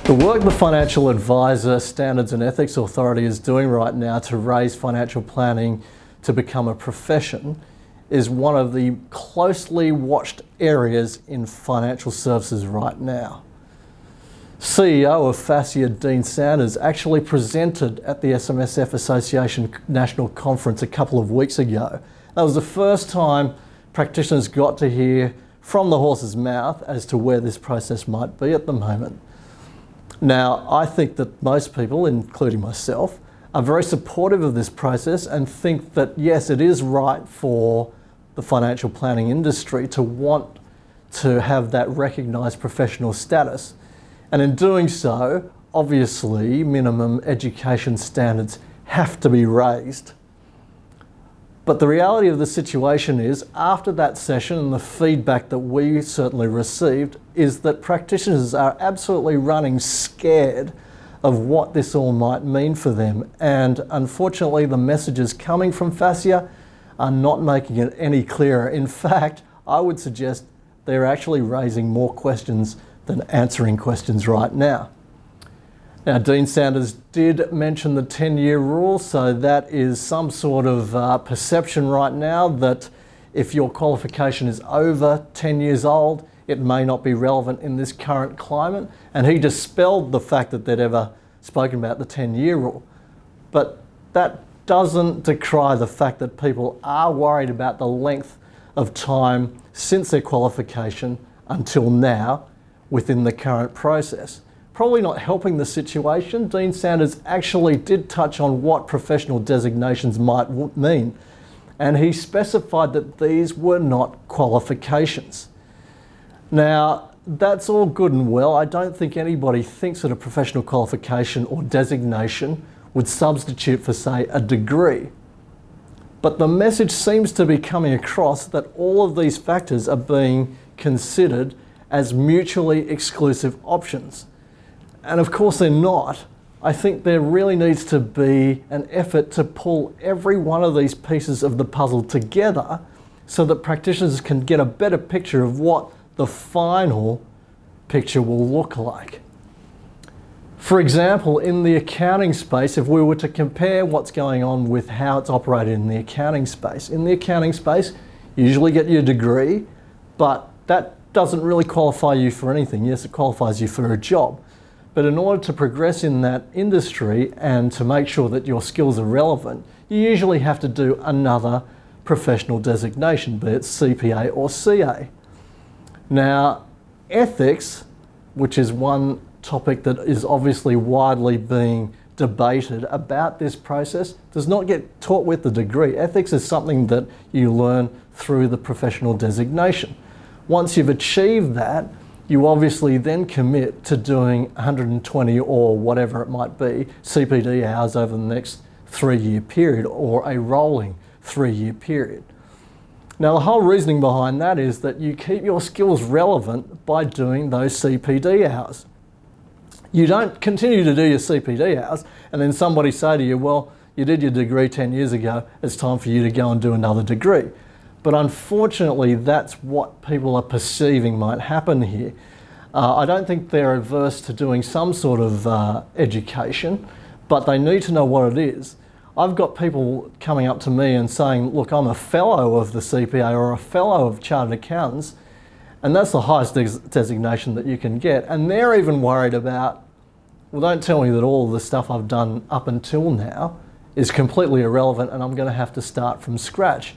The work the Financial Advisor Standards and Ethics Authority is doing right now to raise financial planning to become a profession is one of the closely watched areas in financial services right now. CEO of FASEA, Dean Sanders, actually presented at the SMSF Association National Conference a couple of weeks ago. That was the first time practitioners got to hear from the horse's mouth as to where this process might be at the moment. Now, I think that most people, including myself, are very supportive of this process and think that, yes, it is right for the financial planning industry to want to have that recognised professional status. And in doing so, obviously, minimum education standards have to be raised. But the reality of the situation is, after that session and the feedback that we certainly received, is that practitioners are absolutely running scared of what this all might mean for them. And unfortunately, the messages coming from FASEA are not making it any clearer. In fact, I would suggest they're actually raising more questions than answering questions right now. Now, Dean Sanders did mention the 10-year rule, so that is some sort of perception right now that if your qualification is over 10 years old, it may not be relevant in this current climate. And he dispelled the fact that they'd ever spoken about the 10-year rule. But that doesn't decry the fact that people are worried about the length of time since their qualification until now within the current process. Probably not helping the situation. Dean Sanders actually did touch on what professional designations might mean, and he specified that these were not qualifications. Now, that's all good and well. I don't think anybody thinks that a professional qualification or designation would substitute for, say, a degree. But the message seems to be coming across that all of these factors are being considered as mutually exclusive options. And of course they're not. I think there really needs to be an effort to pull every one of these pieces of the puzzle together so that practitioners can get a better picture of what the final picture will look like. For example, in the accounting space, if we were to compare what's going on with how it's operated in the accounting space, you usually get your degree, but that doesn't really qualify you for anything. Yes, it qualifies you for a job. But in order to progress in that industry and to make sure that your skills are relevant, you usually have to do another professional designation, be it CPA or CA. Now, ethics, which is one topic that is obviously widely being debated about this process, does not get taught with the degree. Ethics is something that you learn through the professional designation. Once you've achieved that, you obviously then commit to doing 120 or whatever it might be CPD hours over the next 3-year period or a rolling 3-year period. Now, the whole reasoning behind that is that you keep your skills relevant by doing those CPD hours. You don't continue to do your CPD hours and then somebody say to you, well, you did your degree 10 years ago, it's time for you to go and do another degree. But unfortunately, that's what people are perceiving might happen here. I don't think they're averse to doing some sort of education, but they need to know what it is. I've got people coming up to me and saying, look, I'm a fellow of the CPA or a fellow of Chartered Accountants, and that's the highest designation that you can get. And they're even worried about, well, don't tell me that all of the stuff I've done up until now is completely irrelevant and I'm going to have to start from scratch.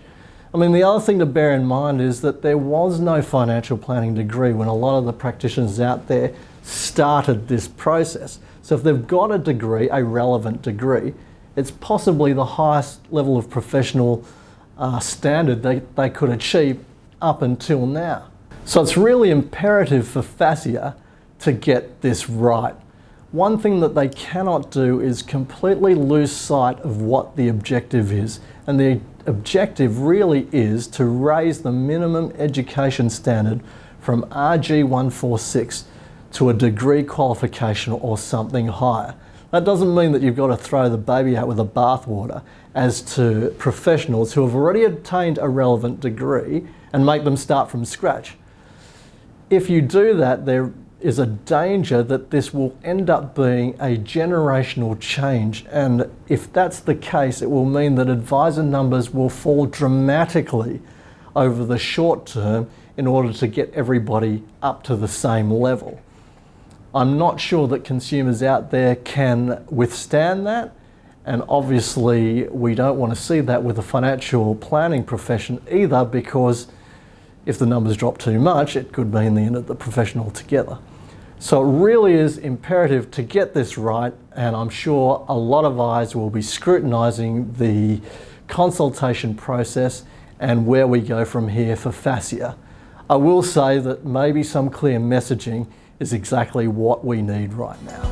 I mean, the other thing to bear in mind is that there was no financial planning degree when a lot of the practitioners out there started this process. So if they've got a degree, a relevant degree, it's possibly the highest level of professional standard they could achieve up until now. So it's really imperative for FASEA to get this right. One thing that they cannot do is completely lose sight of what the objective is. And the objective really is to raise the minimum education standard from RG 146 to a degree qualification or something higher. That doesn't mean that you've got to throw the baby out with the bathwater as to professionals who have already obtained a relevant degree and make them start from scratch. If you do that, there is a danger that this will end up being a generational change. And if that's the case, it will mean that advisor numbers will fall dramatically over the short term in order to get everybody up to the same level. I'm not sure that consumers out there can withstand that. And obviously we don't want to see that with the financial planning profession either, because if the numbers drop too much, it could mean the end of the profession altogether. So it really is imperative to get this right, and I'm sure a lot of eyes will be scrutinising the consultation process and where we go from here for FASEA. I will say that maybe some clear messaging is exactly what we need right now.